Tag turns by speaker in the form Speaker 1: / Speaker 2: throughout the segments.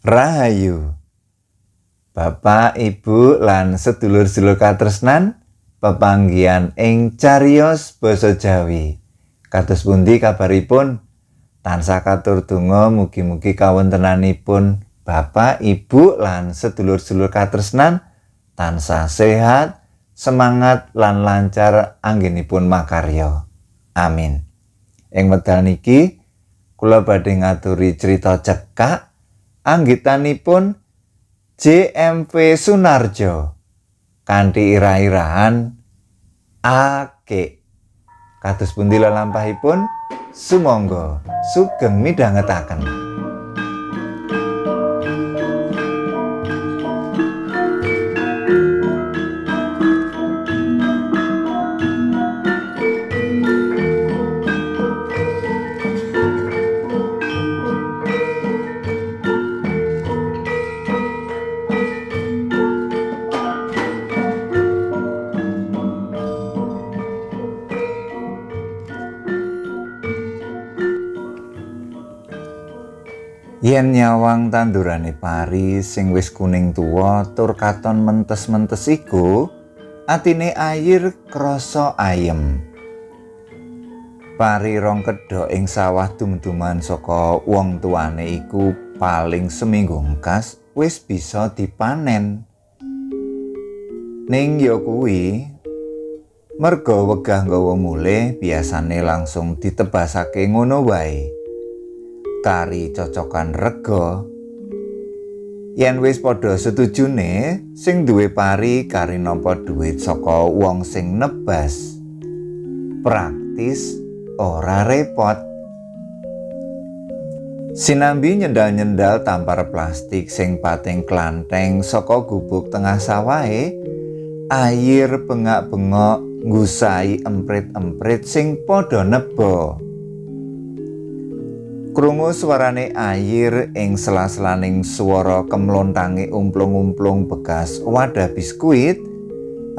Speaker 1: Rahayu. Bapak, Ibu lan sedulur-sedulur katresnan, pepanggihan ing cariyos basa Jawi. Kados pundi kabaripun? Tansah katur donga mugi-mugi kawontenanipun Bapak, Ibu lan sedulur-sedulur katresnan tansah sehat, semangat lan lancar anggenipun makarya. Amin. Ing wekdal niki kula badhe ngaturi crita cekak anggitanipun JMV Sunarjo kanthi irah-irahan Ake. Kados pundi lelampahipun? Sumangga sugeng midhangetaken. Yen nyawang tandurane pari sing wis kuning tuwa tur katon mentes-mentes iku, atine Ayir krasa ayem. Pari rong kedhok ing sawah dum-duman saka wong tuane iku paling seminggu engkas wis bisa dipanen. Ning ya kuwi merga wegah nggawa mulih biasane langsung ditebasake ngono wae. Kari cocokan rega. Yen wis padha setujune, sing duwe pari kari nampa dhuwit saka wong sing nebas. Praktis, ora repot. Sinambi nyendal-nyendal tampar plastik sing pating klanteng saka gubuk tengah sawahe, Ayir bengak-bengok nggusahi emprit-emprit sing padha nebo. Krungu suarane Ayir ing sela-selaning swara kemlontange umplung-umplung bekas wadah biskuit,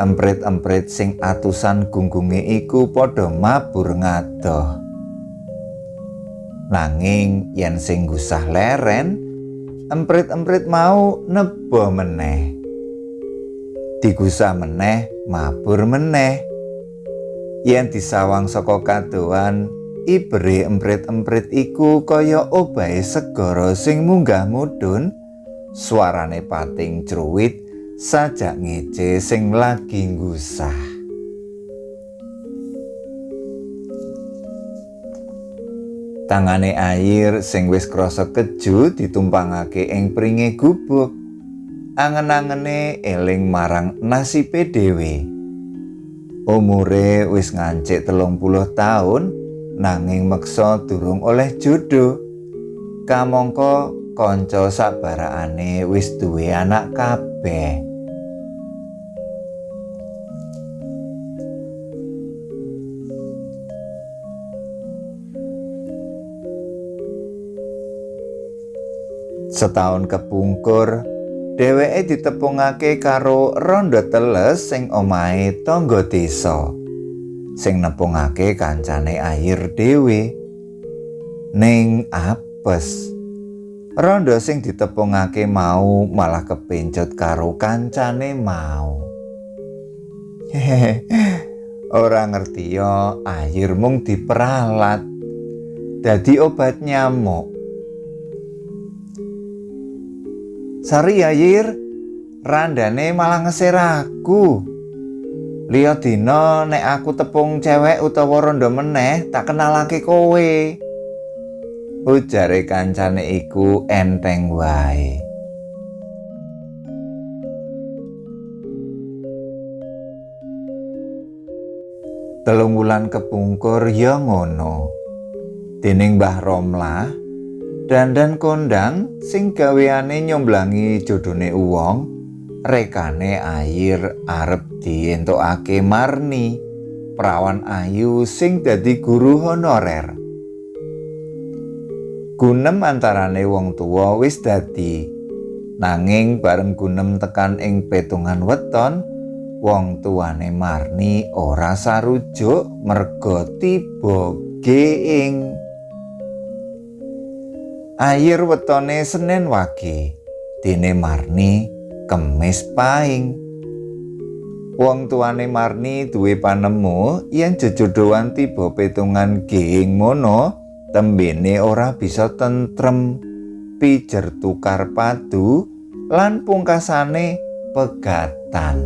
Speaker 1: emprit-emprit sing atusan gunggunge iku padha mabur ngadoh. Nanging yen sing gusah leren, emprit-emprit mau nebo meneh. Digusah meneh, mabur meneh. Yen disawang saka kadohan, ibere emprit-emprit iku kaya obahe segara sing munggah mudhun, suarane pating cruwit sajak ngece sing lagi nggusah. Tangane Ayir sing wis krasa keju ditumpangake ing pringe gubuk. Angen-angene eling marang nasibe dhewe. Umure wis ngancik 30 taun, nanging meksa durung oleh jodoh. Kamangka kanca sabarakane wis duwe anak kabeh. Setahun kepungkur, dheweke ditepungake karo randha teles sing omahe tangga desa. Sing nepungake kancane Ayir dhewe. Ning apes. Randha sing ditepungake mau malah kepencut karo kancane mau. Ora ngerti ya, Ayir mung diperalat dadi obat nyamuk. Sari Ayir, randane malah ngeser aku. Liya dina nek aku tepung cewek utawa randha meneh tak kenalake kowe. Ujare kancane iku enteng wae. Telung wulan kepungkur ya ngono. Dening Mbah Romlah, dandan kondang sing gaweane nyomblangi jodhone uwong, rekane Ayir arep dientukake Marni, prawan ayu sing dadi guru honorer. Gunem antarane wong tuwa wis dadi, nanging bareng gunem tekan ing petungan weton, wong tuane Marni ora sarujuk merga tiba geing. Ayir wetone Senin wage. dene Marni kemis pahing. Wong tuane Marni duwe panemu yen jejodhoan tiba petungan gehing mono, tembene ora bisa tentrem, pijer tukar padu lan pungkasane pegatan.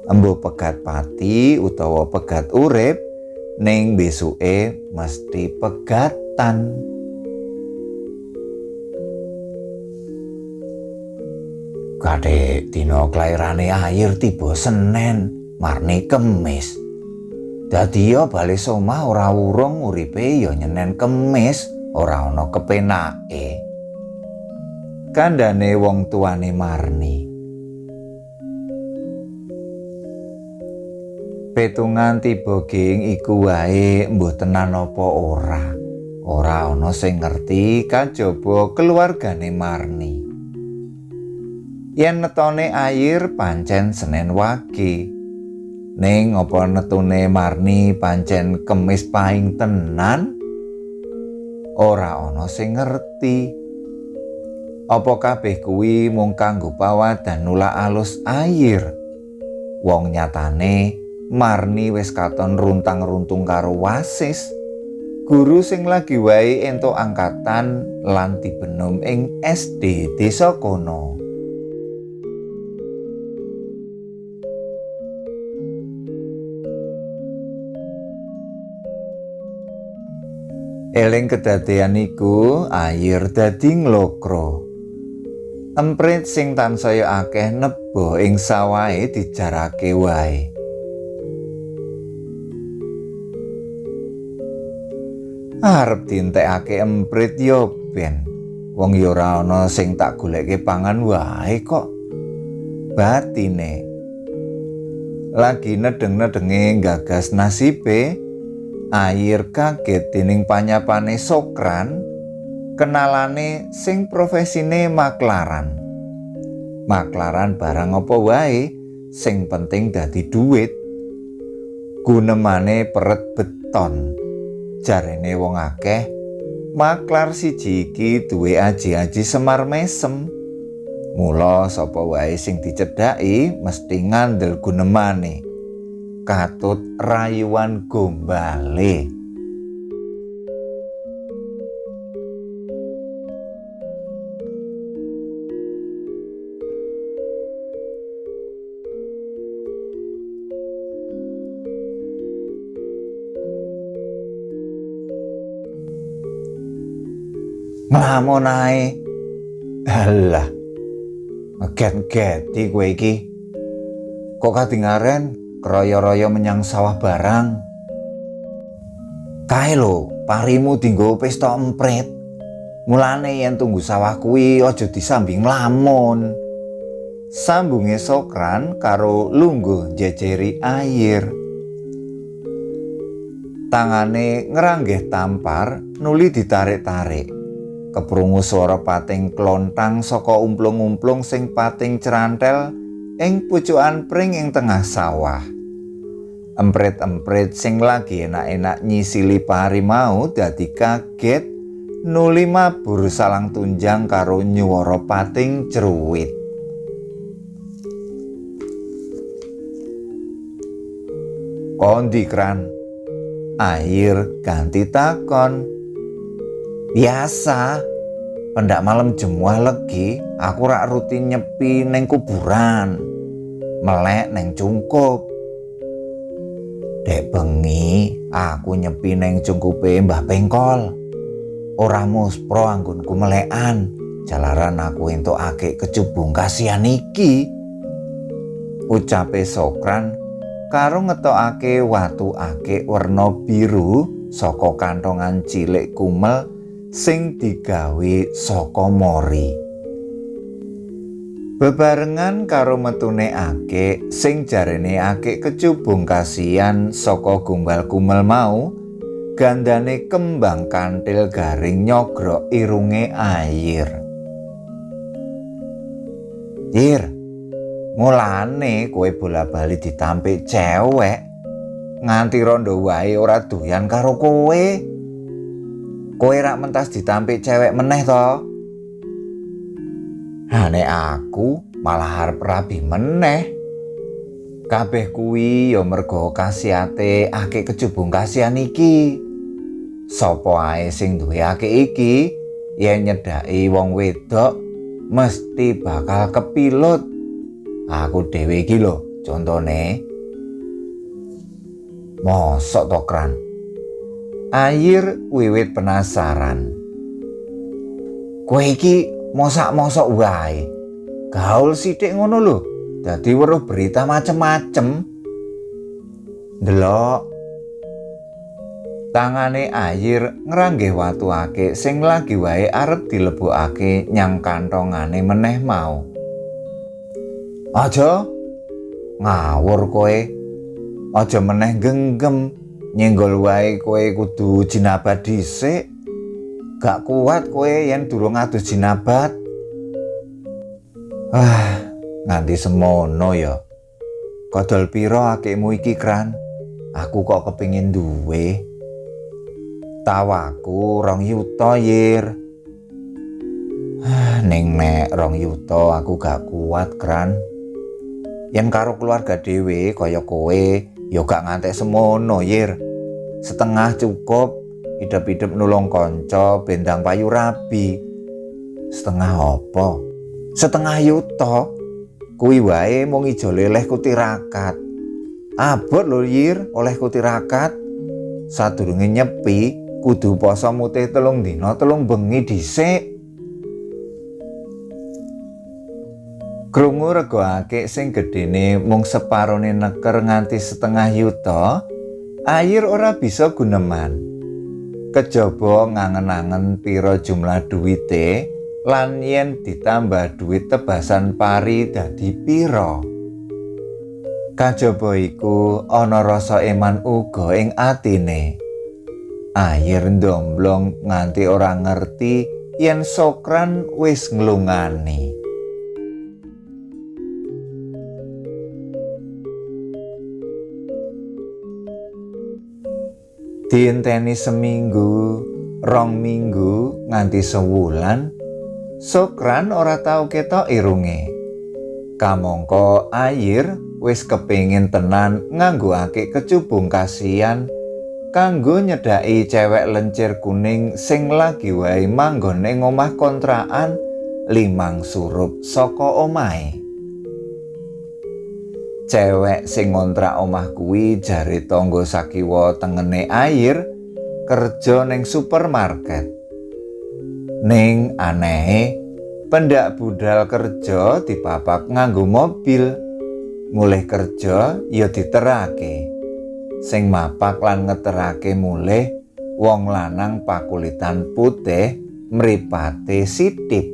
Speaker 1: Embo pegat pati utawa pegat urip, ning besuke mesti pegatan. Kadek dina kelairane Ayir tiba Senen, Marni Kemis. Dadi ya bali omah ora urung uripe ya nyenen Kemis, ora ana kepenake. Kandhane wong tuane Marni. Petungan tiba geng iku wae mbuh tenan apa ora. Ora ana sing ngerti kajaba keluargane Marni. Yen netone Ayir pancen Senen Wage, ning apa netune Marni pancen Kemis pahing tenan? Ora ana sing ngerti. Apa kabeh kuwi mung kanggo pawadan nulak alus Ayir? Wong nyatane Marni wis katon runtang-runtung karo Wasis, guru sing lagi wae entuk angkatan lan dibenom ing SD desa kono. Eling kedadean iku Ayir dadi nglokro. Emprit sing tansaya akeh nebo ing sawahe dijarake wae. Arep dintekake emprit yo ben. Wong yo ora ana sing tak goleke pangan wae kok. Batine lagi nedeng-nedenge gagas nasibe, Ayir kaget dening panyapane Sokran, kenalane sing profesine maklaran. Maklaran barang apa wae, sing penting dadi duit. Gunemane peret beton. Jarene wong akeh, maklar siji iki duwe aji-aji semar mesem. Mula sapa wae sing dicedhaki mesti ngandel gunemane. Katut rayuan gombale. Nglamun ae. Halah. Ngeget-geti kowe iki. Kok kadingaren kroyo-royo menyang sawah barang. Kae lho, parimu dinggo pesta emprit. Mulane yen tunggu sawah kuwi aja disambi nglamun. Sambunge Sokran karo lungguh jejeri Ayir. Tangane ngranggeh tampar, nuli ditarik-tarik. Keprungu swara pating klontang saka umplung-umplung sing pating cerantel ing pucukan pring ing tengah sawah. Emprit-emprit sing lagi enak-enak nyisili pari mau dadi kaget, nuli mabur salang tunjang karo nyuwara pating ceruwit. Kondi Kran? Ayir ganti takon. Biasa, pendak malam jemuah legi, aku rak rutin nyepi neng kuburan, melek neng cungkup. Dek bengi, aku nyepi neng cungkupe Mbah Pengkol. Ora muspro anggonku melekan, jalaran aku entukake kecubung kasihan iki. Ucape Sokran karo ngetokake watu akik werna biru saka kantongan cilik kumel sing digawe saka mori. Bebarengan karo metune akik sing jarene akik kecubung kasihan saka gombal kumel mau, gandane kembang kantil garing nyogrok irunge Ayir. Ir, mulane kowe bola-bali ditampik cewek, nganti rondo wae ora doyan karo kowe. Kowe rak mentas ditampik cewek meneh to? Nek aku malah arep rabi meneh. Kabeh kuwi ya merga khasiate akeh kecubung kasihan iki. Sapa ae sing duwe akeh iki yen nyedhaki wong wedok mesti bakal kepilut. Aku dhewe iki lho contone. Mosok to Kran? Ayir wiwit penasaran. Kowe iki mosok-mosok wae. Gaul sithik ngono lho. Dadi weruh berita macem-macem. Delok tangane Ayir ngranggeh watu akeh sing lagi wae arep dilebokake nyang kantongane meneh mau. Aja ngawur kowe. Aja meneh genggem. Nyenggol wae kowe kudu jinabat dhisik. Gak kuat kowe yen durung adus jinabat. Nganti semono ya. Kodol pira akekmu iki Kran? Aku kok kepingin duwe. Tawaku 2 yuta Yir. Ning nek 2 yuta aku gak kuat Kran. Yen karo keluarga dhewe kaya kowe ya gak ngantek semono Yir. Setengah cukup hidup-hidup nulung kanca bendang payu rabi. Setengah apa? Setengah yuta. Kuwi wae mung ijo leleh ku tirakat. Abot lho Yir oleh ku tirakat. Sadurunge nyepi kudu poso mutih 3 dina 3 bengi dhisik. Krungu rego akeh sing gedene mung separone neker nganti setengah yuta, Ayir ora bisa guneman. Kejaba ngangen-angen pira jumlah duwite lan yen ditambah duit tebasan pari dadi pira. Kajaba iku ana rasa eman uga ing atine. Ayir ndomblong nganti ora ngerti yen Sokran wis nglungani. Dienteni seminggu, 2 minggu nganti sewulan, Sokran ora tau ketok irunge. Kamangka Ayir wis kepingin tenan nganggoake kecubung kasihan kanggo nyedhaki cewek lencir kuning sing lagi wae manggon ing omah kontrakan 5 surup saka omahe. Cewek sing ngontrak omah kuwi jare tangga sakiwa tengene Ayir kerja ning supermarket. Ning anehe pendak budal kerja dipapak nganggo mobil. Mulih kerja ya diterake. Sing mapak lan ngeterake mulih wong lanang pakulitan putih mripate sithik.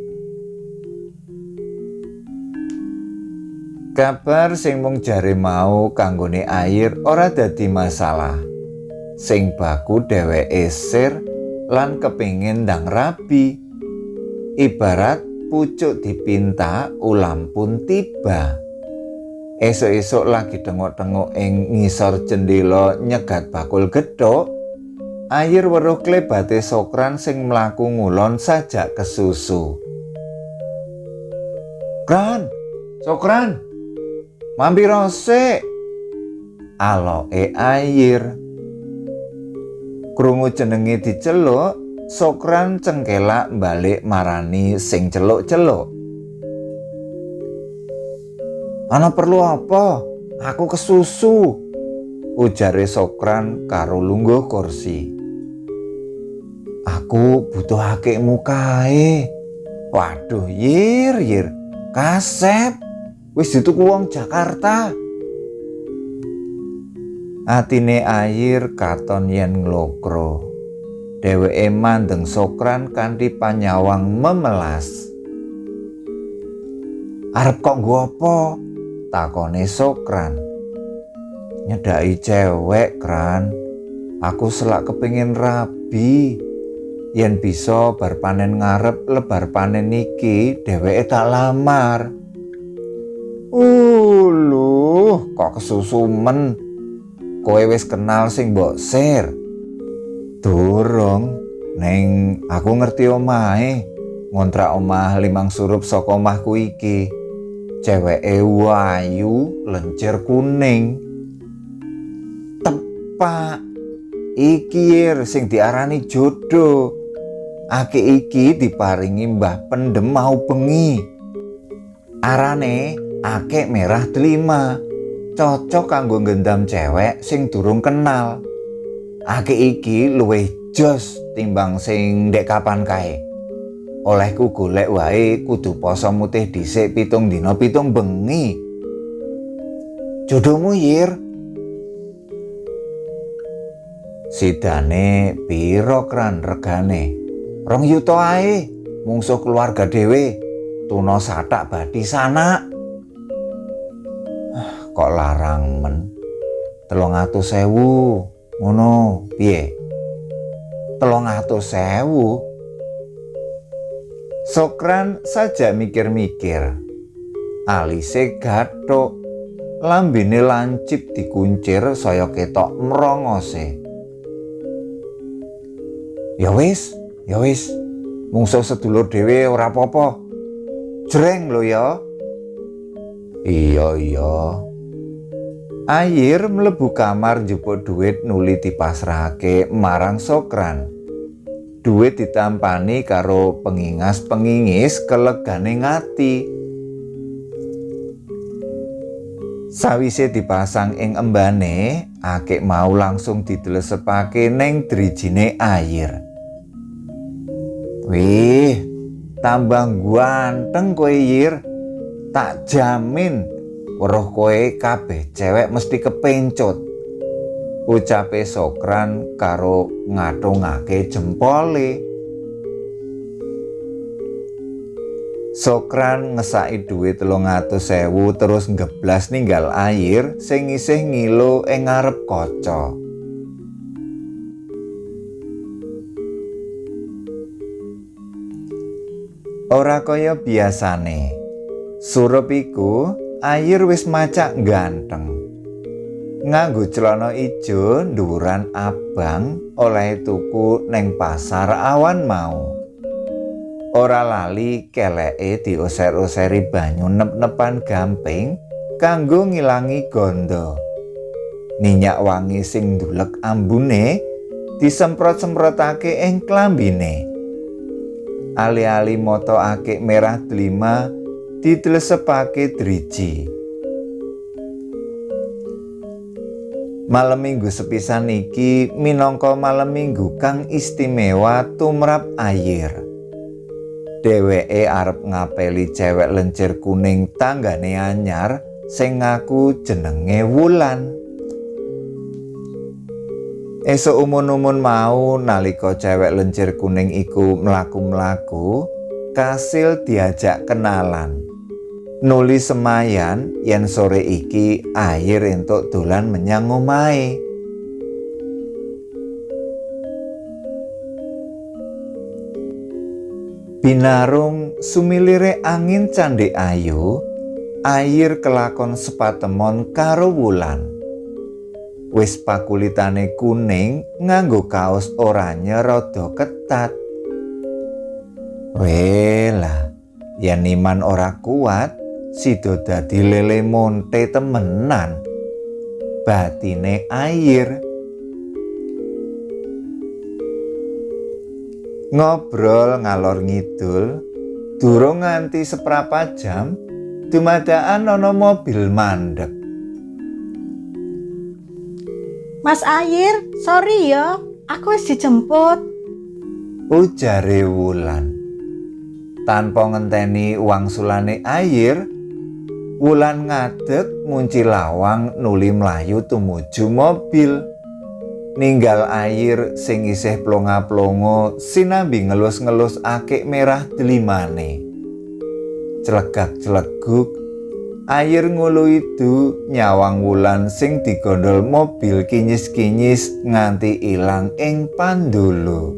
Speaker 1: Kabar sing mung jare mau kanggone Ayir ora dadi masalah. Sing baku dheweke sir lan kepingin ndang rabi. Ibarat pucuk dipinta ulam pun tiba. Esuk-esuk lagi tengok-tengok ing ngisor jendela nyegat bakul gethuk, Ayir weruh klebate Sokran sing mlaku ngulon sajak kesusu. "Kran, Sokran, mampir sik," aloke Ayir. Krungu jenenge diceluk, Sokran cengkelak balik marani sing celuk-celuk. "Ana perlu apa? Aku kesusu," ujare Sokran karo lungguh kursi. "Aku butuh akekmu kae." "Waduh Yir, kasep. Wis dituku wong Jakarta." Atine Ayir katon yen nglokro. Dheweke mandeng Sokran kanthi panyawang memelas. "Arep kok nggo apa?" takone Sokran. "Nyedhaki cewek, Kran. Aku selak kepingin rabi. Yen bisa bar panen ngarep lebar panen iki dheweke tak lamar." "Uluh, kok kesusumen. Kowe wis kenal sing mbok sir?" "Durung, ning aku ngerti omahe. ngontrak omah 5 surup saka omahku iki. Ceweke wayu, lencir kuning. Tepak. Iki Yir sing diarani jodoh. Ake iki diparingi Mbah Pendem mau bengi. Arane Ake Merah Delima. Cocok kanggo nggendam cewek sing durung kenal. Ake iki luwih jos timbang sing ndek kapan kae. Olehku golek wae kudu poso mutih dhisik 7 dina 7 bengi. Jodohmu Yir. Sidane piro kran regane? 2 yuta ae, mungsuh keluarga dhewe. Tuna satak bathi sanak. Kok larang men? 300.000 ngono piye? 300.000. Sokran saja mikir-mikir. Alise gathuk, lambene lancip dikuncir saya ketok mrongose. Ya wis, mungsuh sedulur dhewe ora apa-apa. Jreng lho ya. Iya. Ayir mlebu kamar njupuk duit nuli dipasrahake marang Sokran. Duit ditampani karo pengingas-pengingis kelegane ngati. Sawise dipasang ing embane, Akik mau langsung didelesepake neng drijine Ayir. Wih, tambah ganteng kowe Yir. Tak jamin weruh kowe kabeh cewek mesti kepencut. Ucape Sokran karo ngatungake jempole. Sokran ngesaki duit 300.000 terus ngeblas ninggal Ayir sing isih ngilo ing ngarep kaca. Ora kaya biasane. Surup iku Ayir wis macak ganteng. Nganggo celana ijo nduwuran abang oleh tuku neng pasar awan mau. Ora lali keleke dioser-oseri banyu nep-nepan gamping kanggo ngilangi gondo. Minyak wangi sing ndulek ambune disemprot-semprotake ing klambine. Ali-ali moto Akik Merah Delima didelesepake driji. Malam minggu sepisan iki minangka malam minggu kang istimewa tumrap Ayir. Dheweke arep ngapeli cewek lencir kuning tanggane anyar sing ngaku jenenge Wulan. Esuk umun-umun mau nalika cewek lencir kuning iku mlaku-mlaku, kasil diajak kenalan. Nuli semayan yen sore iki Ayir entuk dolan menyang omahe. Binarung sumilire angin candhek ayu, Ayir kelakon sepatemon karo Wulan. Wis pakulitane kuning nganggo kaos oranye rada ketat. Welah, yen iman ora kuat, sida dadi lele monte temenan. Batine Ayir. Ngobrol ngalor ngidul, durung nganti seprapat jam, dumadakan ana mobil mandhek.
Speaker 2: Mas Ayir, sorry ya, aku wis dijemput.
Speaker 1: Ujare Wulan. Tanpa ngenteni wangsulane Ayir, Wulan ngadeg ngunci lawang nuli mlayu tumuju mobil. Ninggal Ayir sing isih plonga-plongo sinambi ngelus-ngelus Akik Merah Delimane. Celegak-celeguk Ayir nguluidu nyawang Wulan sing digondol mobil kinyis-kinyis nganti ilang ing pandulu.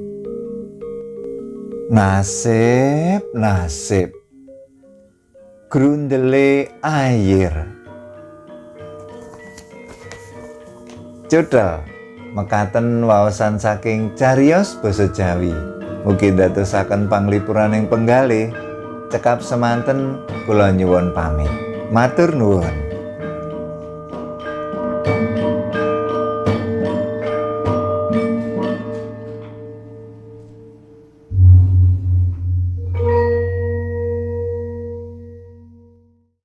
Speaker 1: Nasib grundele Ayir. Cudel mekaten waosan saking cariyos basa Jawi. Mugi dadosaken panglipuraning penggalih. Cekap semanten kula nyuwun pamit. Matur nuwun.